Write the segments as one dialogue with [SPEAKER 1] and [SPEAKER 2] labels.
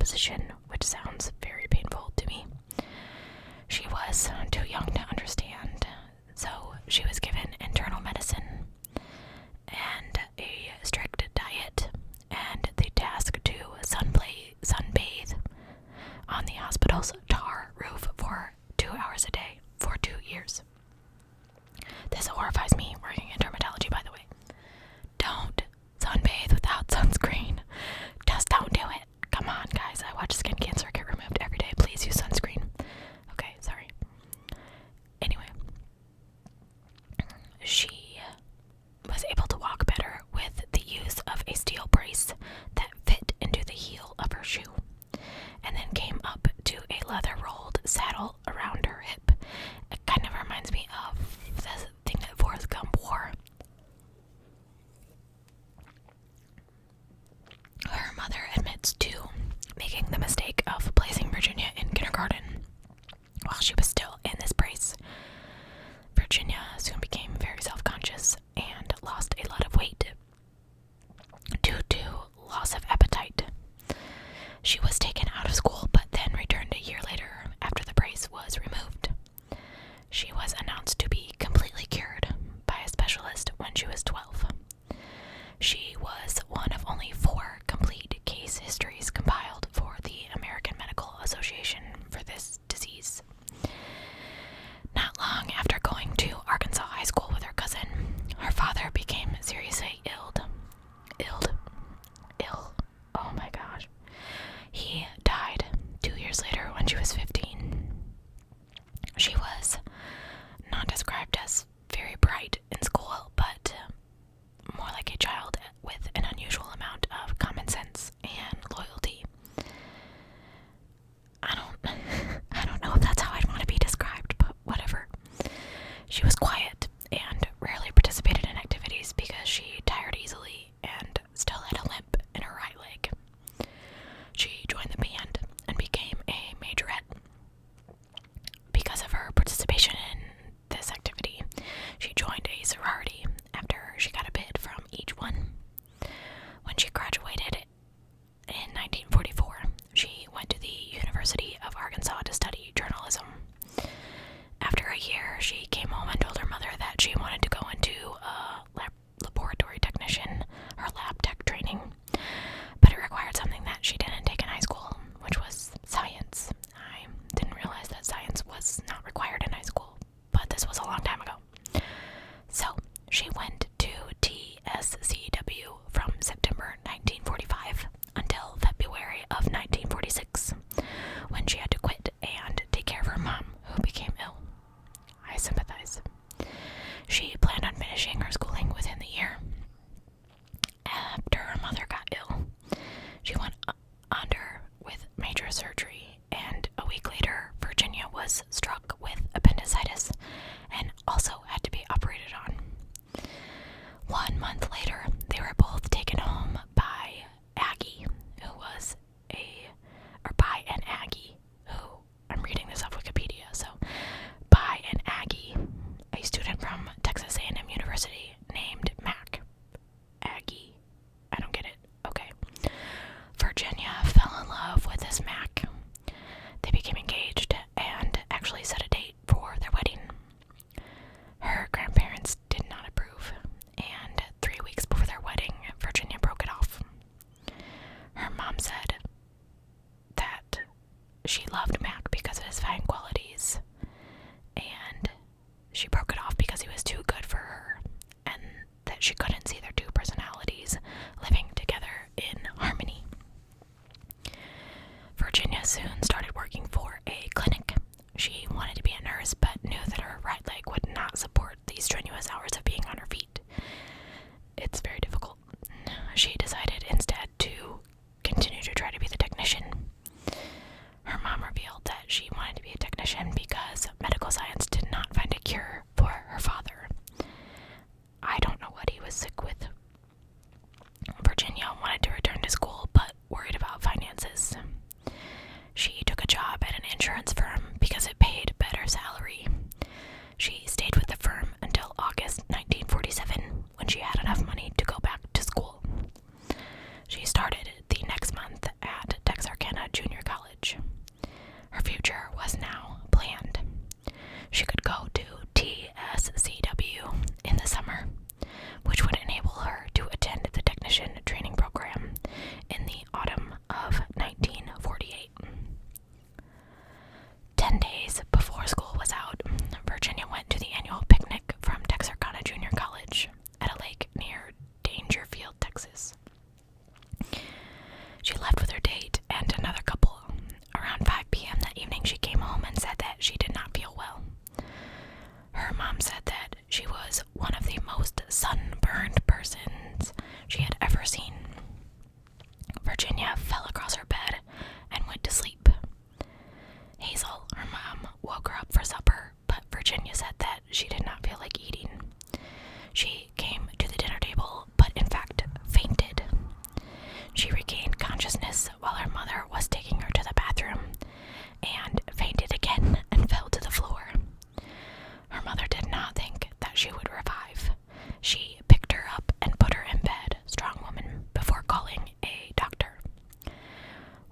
[SPEAKER 1] position, which sounds very painful to me. She was too young to understand, so she was given internal medicine and a strict diet and the task to sunbathe on the hospital's tar roof for 2 hours a day for 2 years. This horrifies me working in dermatology, by the way. Don't sunbathe without sunscreen. Just don't do it. Come on, guys. I watch skin cancer get removed every day. Please use sunscreen. Okay, sorry. Anyway, she was able to walk better with the use of a steel brace that fit into the heel of her shoe, and then came up to a leather-rolled saddle around her hip. It kind of reminds me of the thing that Forrest Gump wore. Her mother admits to making the mistake of placing Virginia in kindergarten while she was still in this brace. Virginia soon became very self-conscious and lost a lot of weight due to loss of appetite. She was taken out of school but then returned a year later after the brace was removed. She was announced to be completely cured by a specialist when she was 12. She was one of only 4 complete case histories compiled for the American Medical Association for this disease. Not long after going to Arkansas High School with her cousin, her father became seriously ill. Oh my gosh. He died 2 years later when she was 15. She was not described as very bright in school, but more like a child with an unusual amount of common sense and loyalty. I don't know if that's how I'd want to be described, but whatever. She was quiet and rarely participated in activities because she tired easily and still had a limp in her right leg. She joined the band and became a majorette. Because of her participation in this activity, she joined a sorority after she got a bid from each one. When she graduated in 1944, she went to the University of Arkansas to study journalism. After a year, she came home and told her mother that she wanted to go into laboratory technician or lab tech training, but it required something that she didn't take in high school, which was science. I didn't realize that science was not required in high school, but this was a long time ago. So she went to TSCW from September 1945 until February of 1946, when she had to quit and take care of her mom, who became ill. I sympathize. She planned on finishing her schooling within the year. After her mother got ill, she went under with major surgery, and a week later, Virginia was struck with appendicitis and also had to be operated on. 1 month later, they were both taken home by Aggie, by an Aggie, who, I'm reading this off Wikipedia, so, by an Aggie, a student from Texas A&M University named Mac. Aggie. I don't get it. Okay. Virginia fell in love with this Mac. They became engaged and actually set a date for their wedding. Her grandparents did not approve, and 3 weeks before their wedding, Virginia broke it off. Her mom said that she loved Mac because of his fine qualities, and she broke it off because he was too good for her, and that she couldn't see their 2 personalities living together in harmony. Virginia soon started working for a clinic. She wanted to be a nurse, but knew that her right leg would not support the strenuous hours of being on her feet. It's very difficult. She decided instead to continue to try to be the technician. Her mom revealed that she wanted to be a technician because medical science did not find a cure for her father. I don't know what he was sick with. Virginia wanted to return to school, but worried about finances. She took a job at an insurance firm because it paid better salary. She stayed with the firm until August 19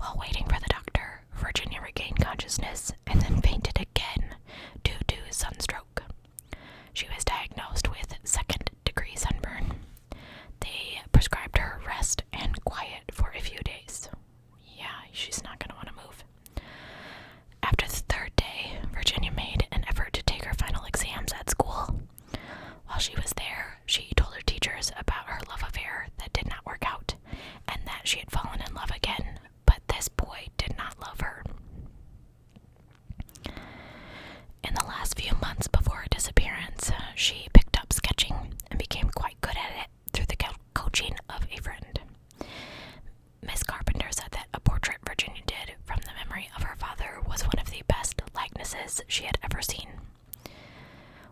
[SPEAKER 1] While waiting for the doctor, Virginia regained consciousness and then fainted again due to sunstroke. She was diagnosed with second-degree sunburn. They prescribed her rest and quiet for a few days. Yeah, she's not going to want to move. After the third day, Virginia made an effort to take her final exams at school. While she was there, she told her teachers about her love affair that did not work out, and that she had fallen in love again, but this boy did not love her. In the last few months before her disappearance, she picked up sketching and became quite good at it through the coaching of a friend. Miss Carpenter said that a portrait Virginia did from the memory of her father was one of the best likenesses she had ever seen.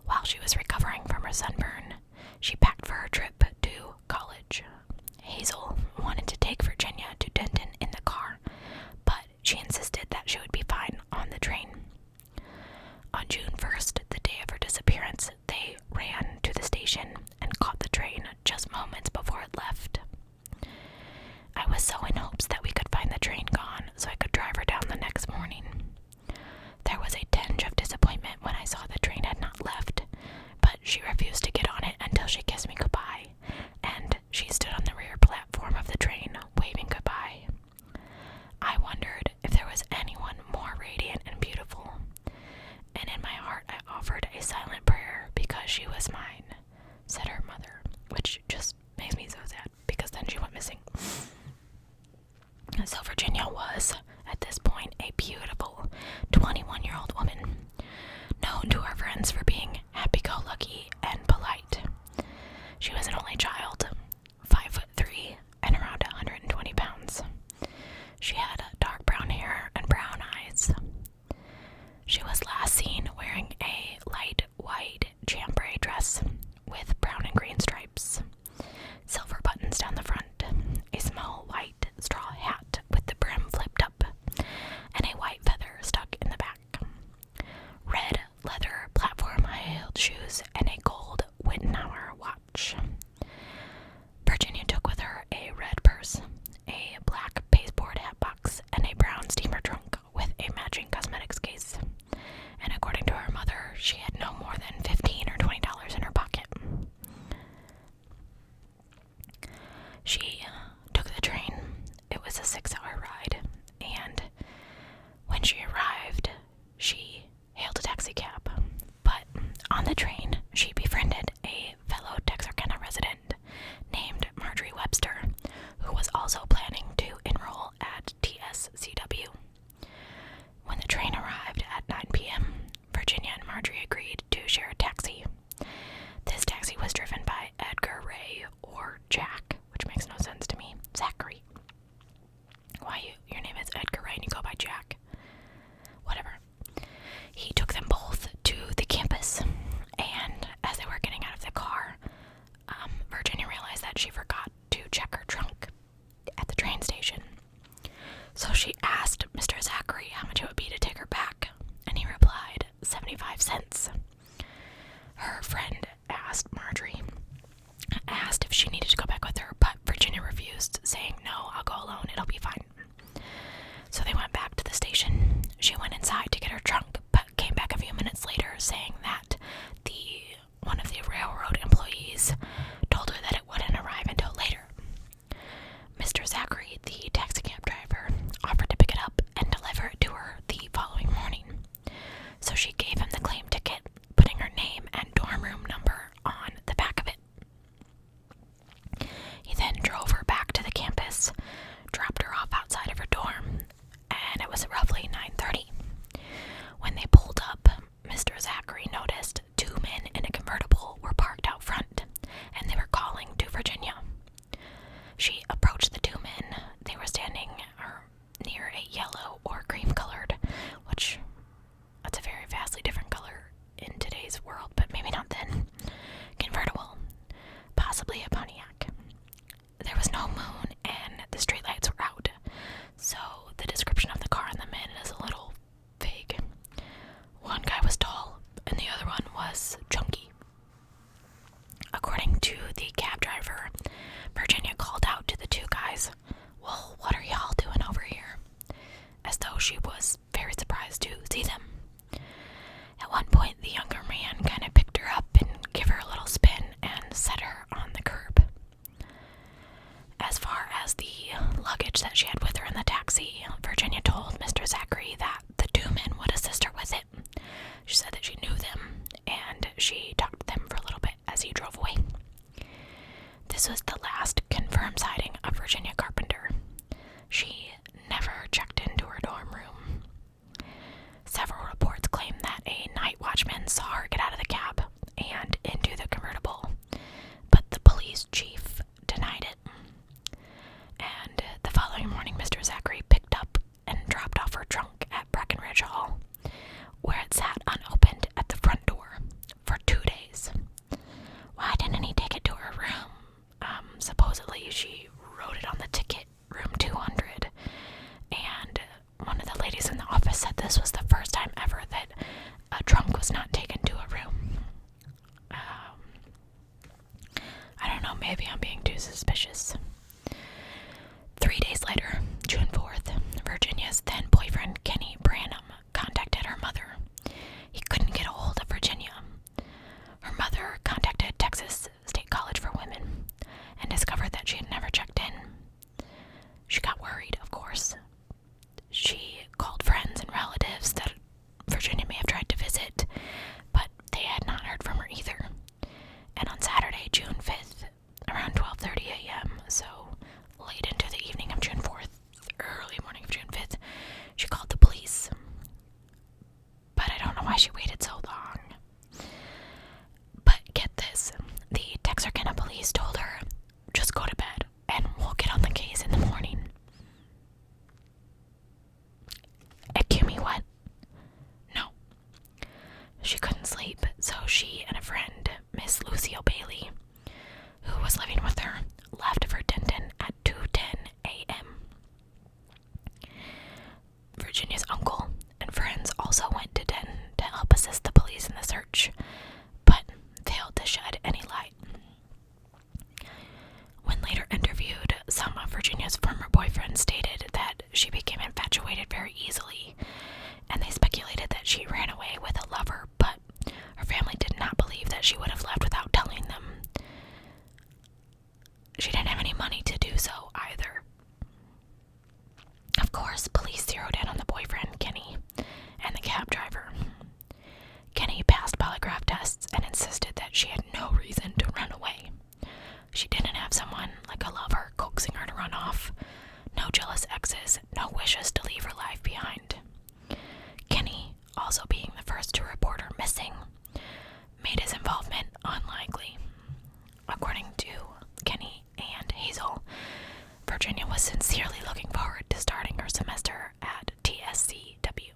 [SPEAKER 1] While she was recovering from her sunburn, she packed for her trip to college. Hazel wanted to take Virginia to Denton in the car, but she insisted that she would be fine on the train. On June 1st, the day of her disappearance, they ran to the station and caught the train just moments before it left. I was so in hopes that we could find the train gone so I could drive her down the next morning. There was a tinge of disappointment when I saw the train had not left, but she refused to get on it until she kissed me goodbye, and she stood on the rear platform of the train, waving goodbye. I wondered if there was anyone more radiant and beautiful, and in my heart I offered a silent prayer because she was mine, said her mother, which just makes me so sad because then she went missing. So Virginia was, at this point, a beautiful 21-year-old woman, known to her friends for being happy-go-lucky and polite. She was an only child, 5'3", and around 120 pounds. She had dark brown hair and brown eyes. She was last seen wearing a light white chambray dress with brown and green stripes, silver buttons down the front, a small white straw hat with the brim flipped up, and a white feather stuck in the back, red leather platform high-heeled shoes, and a gold Wittenauer watch. Virginia took with her a red purse, a black pasteboard hat box, and a brown steamer trunk with a matching cosmetics case. And according to her mother, she had no more than $15 or $20 in her pocket. She took the train. It was a 6-hour ride, and when she arrived, she hailed a taxi cab. But on the train, she befriended a fellow Texarkana resident named Marjorie Webster, who was also planning to enroll at TSCW. When the train arrived at 9 p.m., Virginia and Marjorie agreed to share a taxi. This taxi was driven by Edgar Ray, or Jack, which makes no sense to me. Zachary. Why your name is Edgar Ray and you go by Jack? Whatever. He took them both to the campus, and as they were getting out of the car, Virginia realized that she forgot to check her trunk at the train station. So she asked Mr. Zachary how much it would be to take her back, and he replied, 75 cents. Her friend asked if she needed to go back with her, but Virginia refused, saying, "No, I'll go alone, it'll be fine." So they went back to the station taxi, Virginia told Mr. Zachary that the two men would assist her with it. She said that she knew them, and she talked to them for a little bit as he drove away. This was the last confirmed sighting of Virginia Carpenter. She never checked into her dorm room. Several reports claim that a night watchman saw her get out of the cab and into the convertible, but the police chief denied it. And the following morning, Mr. Zachary picked up and dropped off her trunk at Breckenridge Hall, where it sat unopened at the front door for 2 days. Why didn't he take it to her room? Supposedly she wrote it on the ticket, room 200, and one of the ladies in the office said this was the first time ever that a trunk was not taken to a room. I don't know, maybe I'm being too suspicious. 3 days later, June 4th, Virginia's then boyfriend, Kenny Branham, contacted her mother. He couldn't get a hold of Virginia. Her mother contacted Texas State College for Women and discovered that she had never checked in. She got worried, of course. She called friends and relatives that Virginia may have tried to visit, but they had not heard from her either. And on Saturday, June 5th, around 12:30 a.m., so late into the evening of June 4th, early morning of June 5th, she called the police. But I don't know why she waited so long. But get this, the Texarkana police told her, just go to bed and we'll get on the case in the morning. Excuse me, what? No. She couldn't sleep, so she and a friend, Miss Lucille Bailey, who was living with her, left for Denton at 2:10 a.m. Virginia's uncle and friends also went to Denton to help assist the police in the search, but failed to shed any light. When later interviewed, some of Virginia's former boyfriends stated that she became infatuated very easily, and they speculated that she ran away with a lover, but her family did not believe that she would have left without telling them. She didn't have any money to do so either. Of course, police zeroed in on the boyfriend, Kenny, and the cab driver. Kenny passed polygraph tests and insisted that she had no reason to run away. She didn't have someone like a lover coaxing her to run off, no jealous exes, no wishes to leave her life behind. Kenny, also being the first to report her missing, made his involvement unlikely. According to Kenny and Hazel, Virginia was sincerely looking forward to starting her semester at TSCW.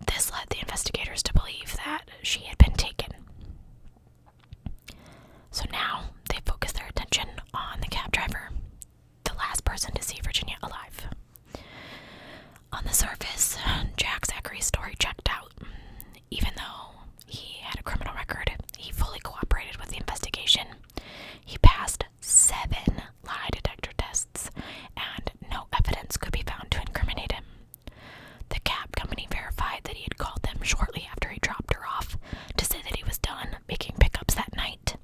[SPEAKER 1] This led the investigators to believe that she had been taken. So now they focused their attention on the cab driver, the last person to see Virginia alive. On the surface, Jack Zachary's story checked out. Even though he had a criminal record, he fully cooperated with the investigation. He passed 7 lie detector tests, and no evidence could be found to incriminate him. The cab company verified that he had called them shortly after he dropped her off to say that he was done making pickups that night,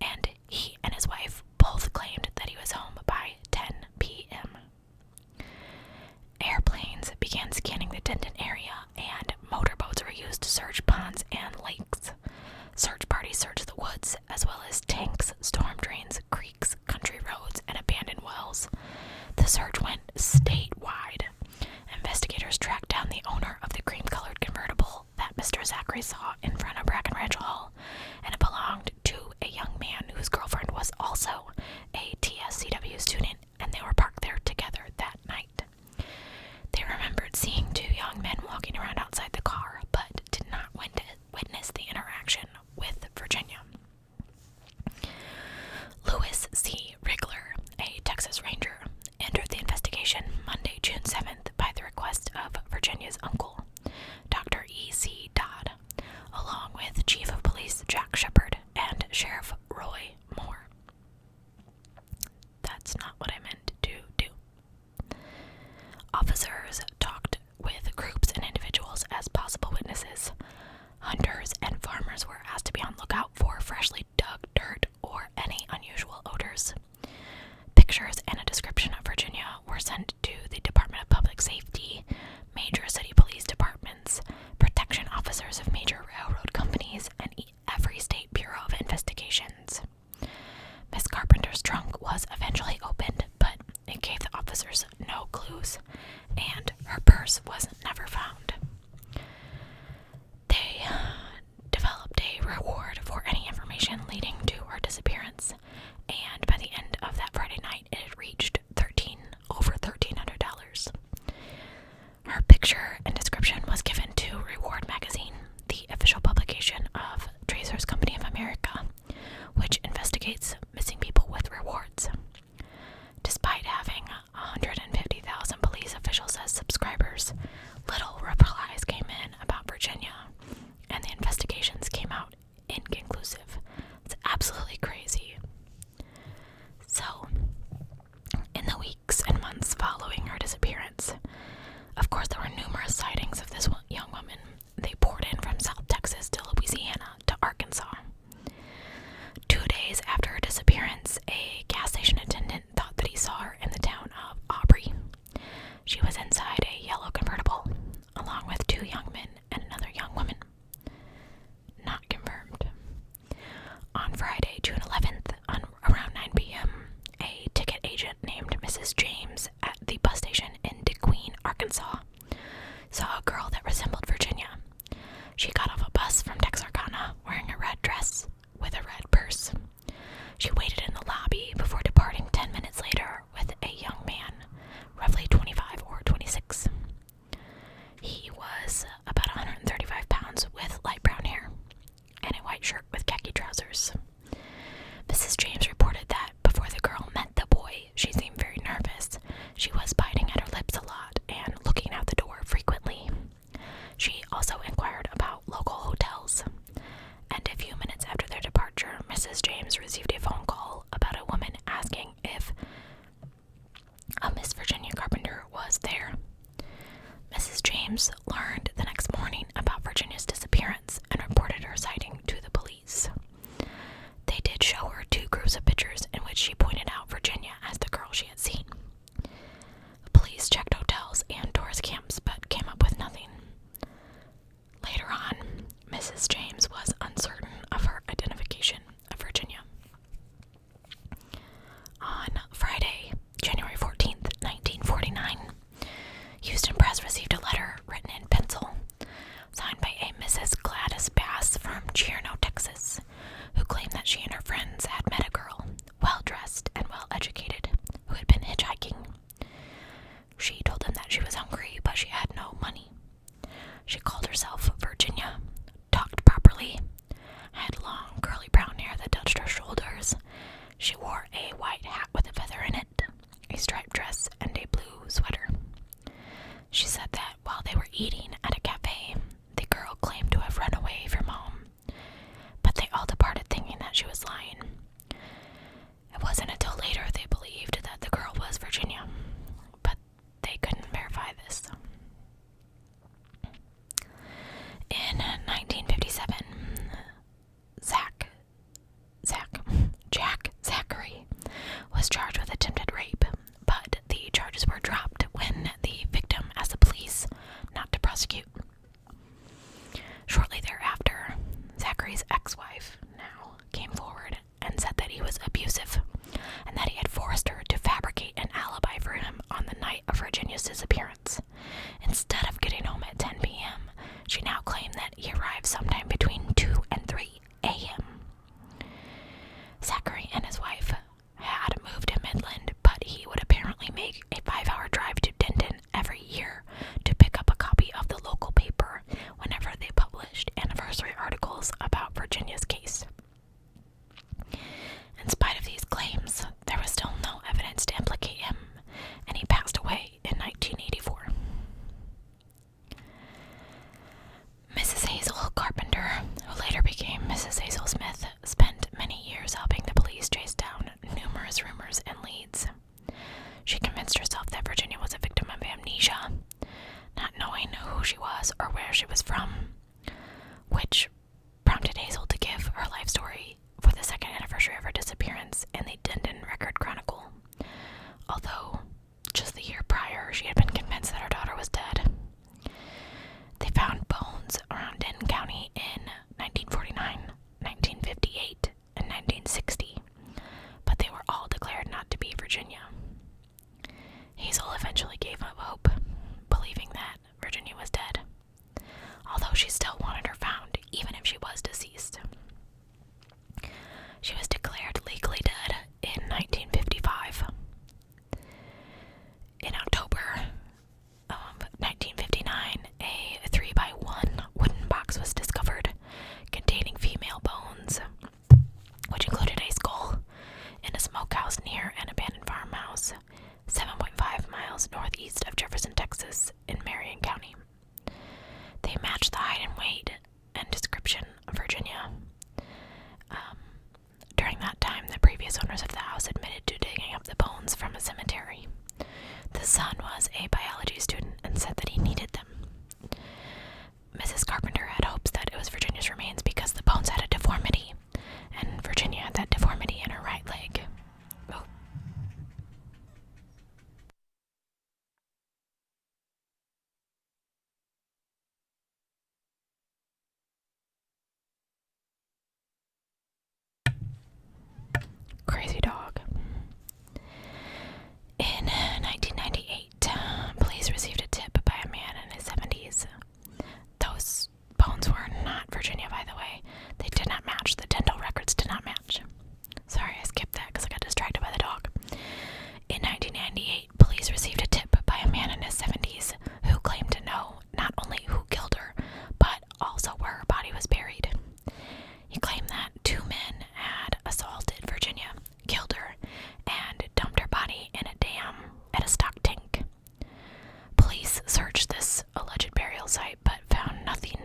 [SPEAKER 1] and he and his wife both claimed that he was home by 10 p.m. Airplanes began scanning the Denton area, and motorboats were used to search ponds and lakes. Search parties searched the woods, as well as tanks, storm drains, creeks, country roads, and abandoned wells. The search went statewide. Investigators tracked down the owner of the cream-colored convertible that Mr. Zachary saw in front of Breckenridge Hall, and it belonged to a young man whose girlfriend was also a TSCW student, and they were parked there together that night. They remembered seeing 2 young men walking around outside the car, but did not witness the interaction with Virginia. Lewis C. Rigler, a Texas Ranger, entered the investigation Monday, June 7th by the request of Virginia's uncle, Dr. E.C. Dodd, along with Chief of Police Jack Shepard and Sheriff Roy Moore. That's not what I meant to do. Officers talked with groups and individuals as possible witnesses. Hunters and farmers were asked to be on lookout for freshly dug dirt or any unusual odors. Pictures and a description of Virginia were sent to the Department clues, and her purse was never found. They developed a reward for any information leading to her disappearance, and by the end of that Friday night, it had reached over $1,300. Her picture and description was given to Reward Magazine, the official publication of Tracers Company of America, which investigates missing people with rewards. Despite having 150,000 police officials as subscribers, little replies came in about Virginia, and the investigations came out inconclusive. It's absolutely crazy. So, in the weeks and months following her disappearance, of course there were numerous sightings of this young woman. They poured in from South Texas to Louisiana to Arkansas. 2 days after her disappearance, a gas station attendant thought that he saw her in the town of Aubrey. She was inside a yellow convertible, along with 2 young men and another young woman. Not confirmed. On Friday, June 11th, around 9 p.m., a ticket agent named Mrs. James at the bus station in DeQueen, Arkansas, saw a girl that resembled Virginia. She got off a bus from Texarkana wearing a red dress with a red purse. She waited in the lobby before departing 10 minutes later with a young man, roughly 25 or 26. He was about 135 pounds with light brown hair and a white shirt with khaki trousers. Mrs. James reported that before the girl met the boy, she seemed very nervous. She was biting at her lips a lot and looking out the door frequently. She also inquired about local hotels. And a few minutes after their departure, Mrs. James received a phone call about a woman asking if a Miss Virginia Carpenter was there. Mrs. James learned the next morning about Virginia's disappearance and reported her sighting to the police. They did show her 2 groups of pictures in which she pointed out Virginia as the girl she had seen. Police checked hotels and tourist camps but came up with nothing. Later on, Mrs. James was uncertain of her identification of Virginia. On Friday, January 14th, 1949, Houston Press received a letter written in pencil, signed by a Mrs. Gladys Bass from Chirano, Texas, who claimed that she and her friends had met a girl, well-dressed and well-educated, who had been hitchhiking. She told them that she was hungry, but she had no money. She called herself Virginia, talked properly, had long curly brown hair that touched her shoulders. She wore a white hat with a feather in it, a striped dress, and a blue sweater. She said that while they were eating at a cafe, the girl claimed to have run away from home, but they all departed thinking that she was lying. It wasn't until later they believed that the girl was Virginia, but they couldn't verify this. In 1957, Jack Zachary was charged with attempted rape, but the charges were dropped when the victim asked the police not to prosecute. Shortly thereafter, Zachary's ex-wife now came forward and said that he was abusive and that he had forced her to fabricate an alibi for him on the night of Virginia's disappearance. Instead of getting home at 10 p.m., she now claimed that he arrived sometime between 2 and 3 a.m. Zachary and his wife had moved to Midland, but he would apparently make a 5-hour drive to Denton every year to pick up a copy of the local paper whenever they published anniversary articles about Virginia's case. In spite of these claims, there was still no evidence to implicate him, and he passed away in 1984. Mrs. Hazel Carpenter, who later became Mrs. Hazel Smith, spent many years helping the police chase down numerous rumors and leads. She convinced herself that Virginia was a victim of amnesia, not knowing who she was or where she was from, which prompted Hazel to give her life story for the 2nd anniversary of her disappearance in the Denton Record Chronicle, although just the year prior she had been convinced that her daughter was dead. They found bones around Denton County in 1949, 1958, and 1960, but they were all declared not to be Virginia. Hazel eventually gave was a biology student and said that he needed them. Mrs. Carpenter had hopes that it was Virginia's remains because the bones had a deformity, and Virginia had that deformity in her right leg. Oh. Crazy dog. In 1998, police received a tip by a man in his 70s. Those bones were not Virginia, by the way. They did not match. The dental records did not match. Sorry, I skipped that because I got distracted by the dog. In 1998, police received a tip by a man in his 70s who claimed to know not only who killed her, but also where her body was buried. He claimed that two men had assaulted Virginia, killed her, and dumped her body in a dam at a stock tank. Police searched this alleged burial site but found nothing.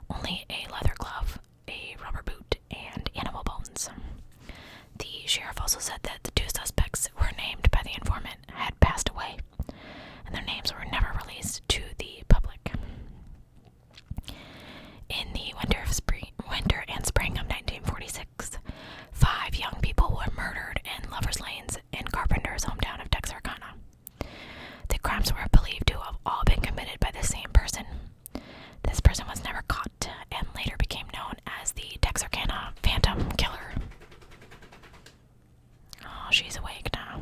[SPEAKER 1] Only a leather glove, a rubber boot, and animal bones. The sheriff also said that the two suspects who were named by the informant had passed away, and their names were never released to the public. In the winter and spring of 1946, 5 young people were murdered in Lovers Lanes in Carpenter's hometown of Texarkana. The crimes were believed to have all been committed by the same person. This person was never caught and later became known as the Texarkana Phantom Killer. Oh, she's awake now.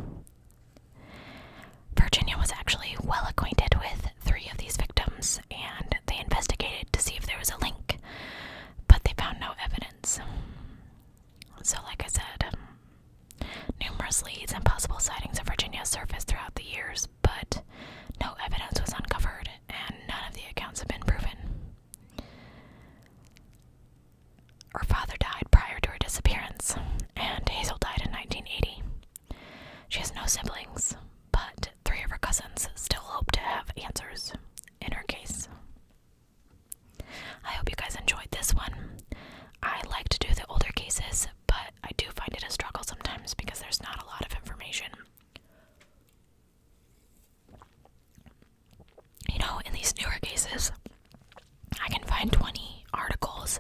[SPEAKER 1] Virginia was actually well acquainted with 3 of these victims, and they investigated to see if there was a link, but they found no evidence. So, like I said, numerous leads and possible sightings of Virginia surfaced throughout the years, but no evidence was uncovered, and none of the accounts have been proven. Her father died prior to her disappearance, and Hazel died in 1980. She has no siblings, but 3 of her cousins still hope to have answers in her case. I hope you guys enjoyed this one. I like to do the older cases, but I do find it a struggle sometimes because there's not a lot of information. You know, in these newer cases, I can find 20 articles